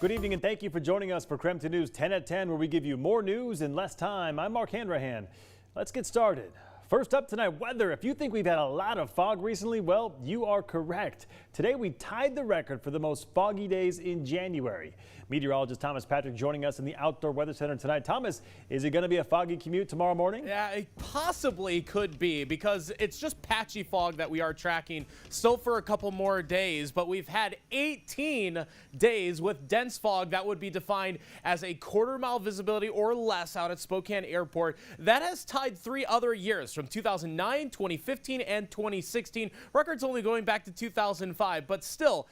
Good evening and thank you for joining us for KREM News 10 at 10, where we give you more news in less time. I'm Mark Hanrahan. Let's get started. First up tonight, weather. If you think we've had a lot of fog recently, well, you are correct. Today we tied the record for the most foggy days in January. Meteorologist Thomas Patrick joining us in the Outdoor Weather Center tonight. Thomas, is it going to be a foggy commute tomorrow morning? Yeah, it possibly could be, because it's just patchy fog that we are tracking still for a couple more days. But we've had 18 days with dense fog that would be defined as a quarter-mile visibility or less out at Spokane Airport. That has tied 3 other years from 2009, 2015, and 2016. Records only going back to 2005, but still,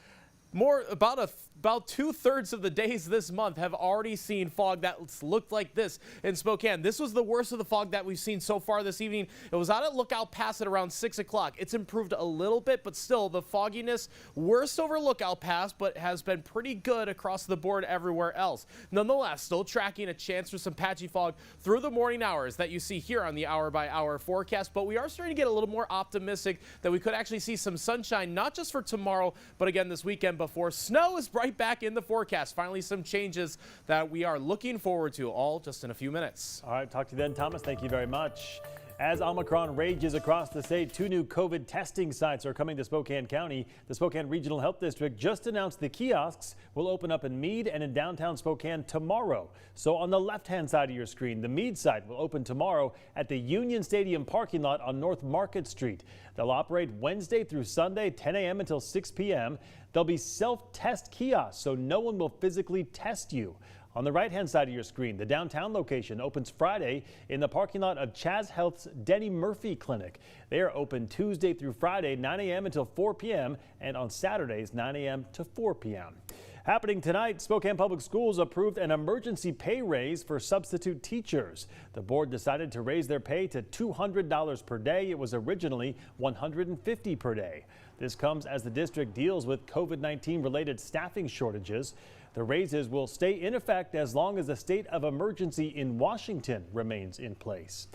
about 2/3 of the days this month have already seen fog that's looked like this in Spokane. This was the worst of the fog that we've seen so far this evening. It was out at Lookout Pass at around 6 o'clock. It's improved a little bit, but still the fogginess worst over Lookout Pass, but has been pretty good across the board everywhere else. Nonetheless, still tracking a chance for some patchy fog through the morning hours that you see here on the hour-by-hour forecast. But we are starting to get a little more optimistic that we could actually see some sunshine, not just for tomorrow, but again this weekend, before snow is right back in the forecast. Finally, some changes that we are looking forward to, all just in a few minutes. All right, talk to you then, Thomas. Thank you very much. As Omicron rages across the state, 2 new COVID testing sites are coming to Spokane County. The Spokane Regional Health District just announced the kiosks will open up in Meade and in downtown Spokane tomorrow. So on the left-hand side of your screen, the Meade site will open tomorrow at the Union Stadium parking lot on North Market Street. They'll operate Wednesday through Sunday, 10 a.m. until 6 p.m. There'll be self-test kiosks, so no one will physically test you. On the right-hand side of your screen, the downtown location opens Friday in the parking lot of Chaz Health's Denny Murphy Clinic. They are open Tuesday through Friday, 9 a.m. until 4 p.m. and on Saturdays, 9 a.m. to 4 p.m. Happening tonight, Spokane Public Schools approved an emergency pay raise for substitute teachers. The board decided to raise their pay to $200 per day. It was originally $150 per day. This comes as the district deals with COVID-19 related staffing shortages. The raises will stay in effect as long as the state of emergency in Washington remains in place.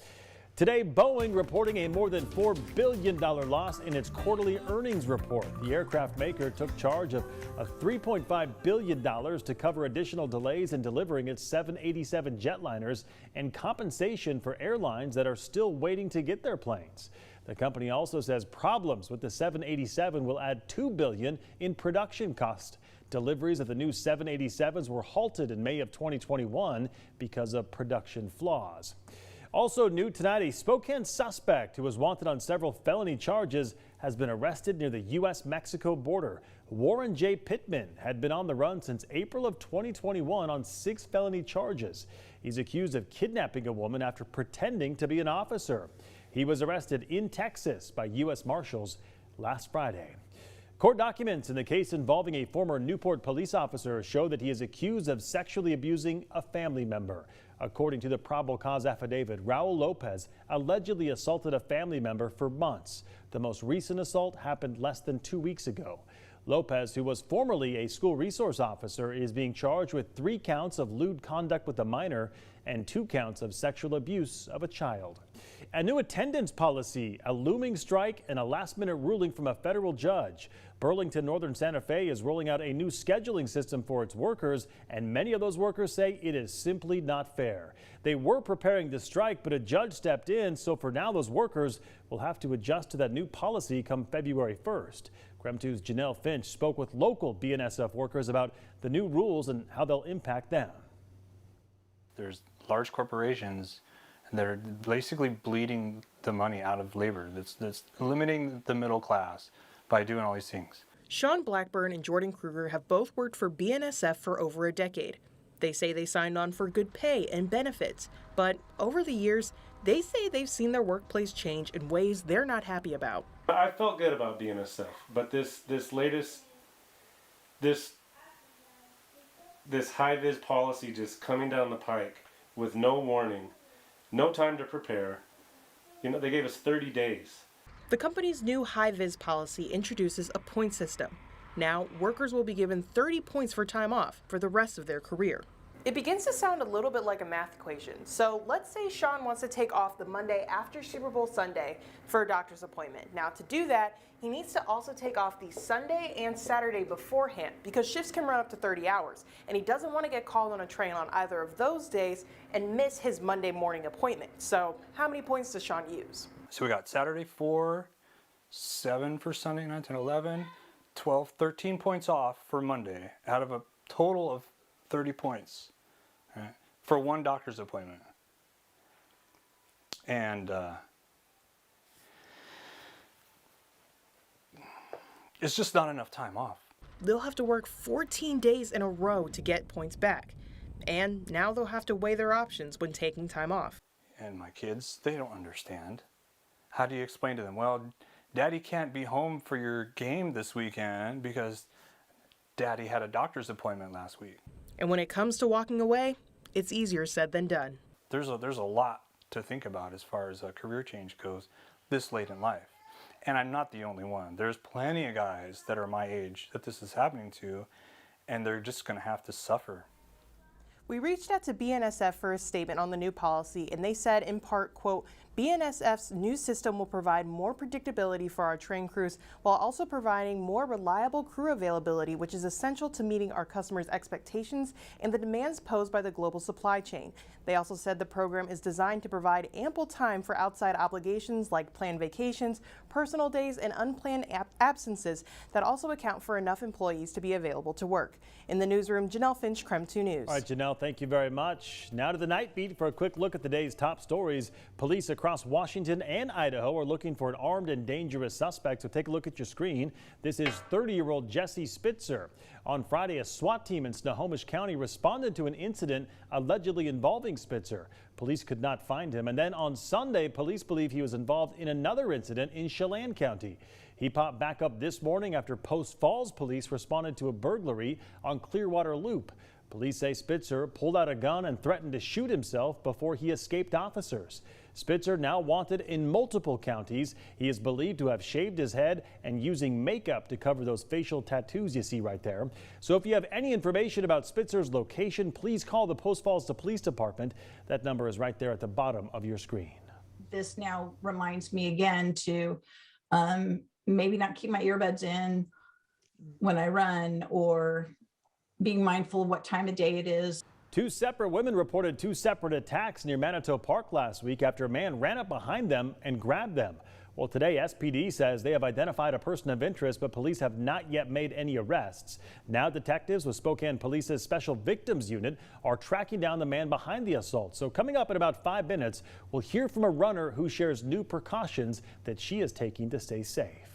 Today, Boeing reporting a more than $4 billion loss in its quarterly earnings report. The aircraft maker took charge of $3.5 billion to cover additional delays in delivering its 787 jetliners and compensation for airlines that are still waiting to get their planes. The company also says problems with the 787 will add $2 billion in production cost. Deliveries of the new 787s were halted in May of 2021 because of production flaws. Also new tonight, a Spokane suspect who was wanted on several felony charges has been arrested near the U.S.-Mexico border. Warren J. Pittman had been on the run since April of 2021 on 6 felony charges. He's accused of kidnapping a woman after pretending to be an officer. He was arrested in Texas by U.S. Marshals last Friday. Court documents in the case involving a former Newport police officer show that he is accused of sexually abusing a family member. According to the probable cause affidavit, Raul Lopez allegedly assaulted a family member for months. The most recent assault happened less than 2 weeks ago. Lopez, who was formerly a school resource officer, is being charged with 3 counts of lewd conduct with a minor and 2 counts of sexual abuse of a child. A new attendance policy, a looming strike, and a last-minute ruling from a federal judge. Burlington Northern Santa Fe is rolling out a new scheduling system for its workers, and many of those workers say it is simply not fair. They were preparing to strike, but a judge stepped in, so for now those workers will have to adjust to that new policy come February 1st. KREM 2's Janelle Finch spoke with local BNSF workers about the new rules and how they'll impact them. There's large corporations that are basically bleeding the money out of labor. That's limiting the middle class by doing all these things. Sean Blackburn and Jordan Kruger have both worked for BNSF for over a decade. They say they signed on for good pay and benefits, but over the years, they say they've seen their workplace change in ways they're not happy about. I felt good about BNSF, but this high-vis policy just coming down the pike with no warning, no time to prepare. You know, they gave us 30 days. The company's new high-vis policy introduces a point system. Now, workers will be given 30 points for time off for the rest of their career. It begins to sound a little bit like a math equation. So let's say Sean wants to take off the Monday after Super Bowl Sunday for a doctor's appointment. Now to do that, he needs to also take off the Sunday and Saturday beforehand because shifts can run up to 30 hours. And he doesn't want to get called on a train on either of those days and miss his Monday morning appointment. So how many points does Sean use? So we got Saturday 4, 7 for Sunday, 9, 10, 11, 12, 13 points off for Monday out of a total of 30 points, right, for one doctor's appointment. And it's just not enough time off. They'll have to work 14 days in a row to get points back. And now they'll have to weigh their options when taking time off. And my kids, they don't understand. How do you explain to them? Well, Daddy can't be home for your game this weekend because Daddy had a doctor's appointment last week. And when it comes to walking away, it's easier said than done. There's a lot to think about as far as a career change goes this late in life. And I'm not the only one. There's plenty of guys that are my age that this is happening to, and they're just going to have to suffer. We reached out to BNSF for a statement on the new policy, and they said in part, quote, BNSF's new system will provide more predictability for our train crews while also providing more reliable crew availability, which is essential to meeting our customers' expectations and the demands posed by the global supply chain. They also said the program is designed to provide ample time for outside obligations like planned vacations, personal days, and unplanned absences that also account for enough employees to be available to work. In the newsroom, Janelle Finch, KREM 2 News. All right, Janelle, thank you very much. Now to the Nightbeat for a quick look at the day's top stories. Police across Washington and Idaho are looking for an armed and dangerous suspect, so take a look at your screen. This is 30-year-old Jesse Spitzer. On Friday, a SWAT team in Snohomish County responded to an incident allegedly involving Spitzer. Police could not find him. And then on Sunday, police believe he was involved in another incident in Chelan County. He popped back up this morning after Post Falls police responded to a burglary on Clearwater Loop. Police say Spitzer pulled out a gun and threatened to shoot himself before he escaped officers. Spitzer now wanted in multiple counties. He is believed to have shaved his head and using makeup to cover those facial tattoos you see right there. So if you have any information about Spitzer's location, please call the Post Falls Police Department. That number is right there at the bottom of your screen. This now reminds me again to maybe not keep my earbuds in when I run, or being mindful of what time of day it is. Two separate women reported two separate attacks near Manitou Park last week after a man ran up behind them and grabbed them. Well, today SPD says they have identified a person of interest, but police have not yet made any arrests. Now detectives with Spokane Police's Special Victims Unit are tracking down the man behind the assault. So coming up in about 5 minutes, we'll hear from a runner who shares new precautions that she is taking to stay safe.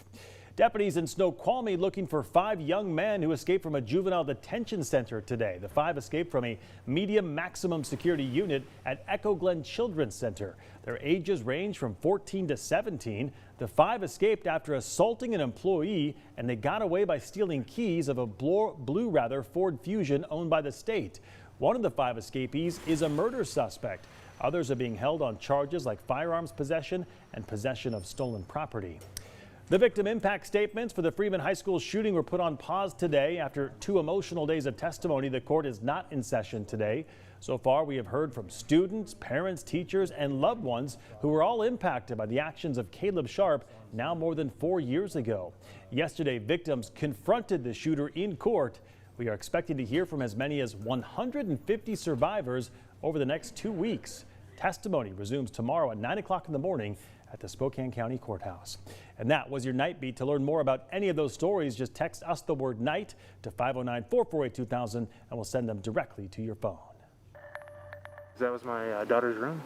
Deputies in Snoqualmie looking for 5 young men who escaped from a juvenile detention center today. The 5 escaped from a medium maximum security unit at Echo Glen Children's Center. Their ages range from 14 to 17. The 5 escaped after assaulting an employee, and they got away by stealing keys of a blue Ford Fusion owned by the state. One of the 5 escapees is a murder suspect. Others are being held on charges like firearms possession and possession of stolen property. The victim impact statements for the Freeman High School shooting were put on pause today after 2 emotional days of testimony. The court is not in session today. So far, we have heard from students, parents, teachers, and loved ones who were all impacted by the actions of Caleb Sharp now more than 4 years ago. Yesterday, victims confronted the shooter in court. We are expecting to hear from as many as 150 survivors over the next 2 weeks. Testimony resumes tomorrow at 9 o'clock in the morning at the Spokane County Courthouse. And that was your Nightbeat. To learn more about any of those stories, just text us the word night to 509-448-2000 and we'll send them directly to your phone. That was my daughter's room.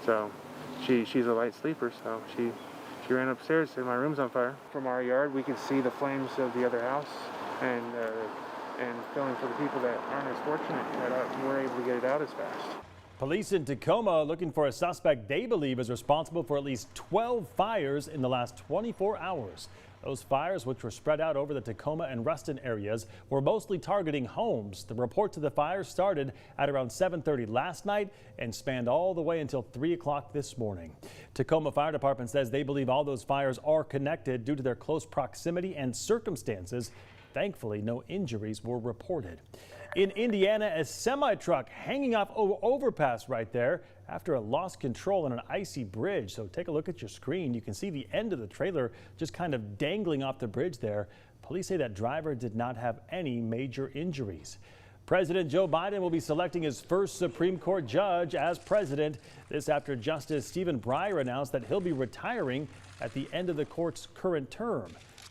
So she's a light sleeper, so she ran upstairs and my room's on fire. From our yard we can see the flames of the other house, and feeling for the people that aren't as fortunate that we're able to get it out as fast. Police in Tacoma looking for a suspect they believe is responsible for at least 12 fires in the last 24 hours. Those fires, which were spread out over the Tacoma and Ruston areas, were mostly targeting homes. The reports of the fires started at around 7:30 last night and spanned all the way until 3 o'clock this morning. Tacoma Fire Department says they believe all those fires are connected due to their close proximity and circumstances. Thankfully, no injuries were reported. In Indiana, a semi-truck hanging off overpass right there after it lost control on an icy bridge. So take a look at your screen. You can see the end of the trailer just kind of dangling off the bridge there. Police say that driver did not have any major injuries. President Joe Biden will be selecting his first Supreme Court judge as president. This after Justice Stephen Breyer announced that he'll be retiring at the end of the court's current term.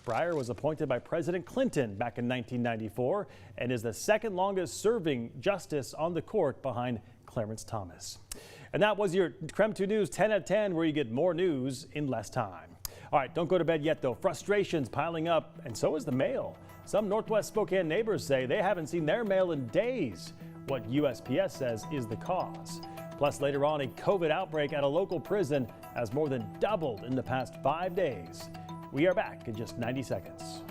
Breyer was appointed by President Clinton back in 1994 and is the second longest serving justice on the court behind Clarence Thomas. And that was your KREM 2 News 10 at 10, where you get more news in less time. All right, don't go to bed yet, though. Frustration's piling up, and so is the mail. Some Northwest Spokane neighbors say they haven't seen their mail in days. What USPS says is the cause. Plus, later on, a COVID outbreak at a local prison has more than doubled in the past 5 days. We are back in just 90 seconds.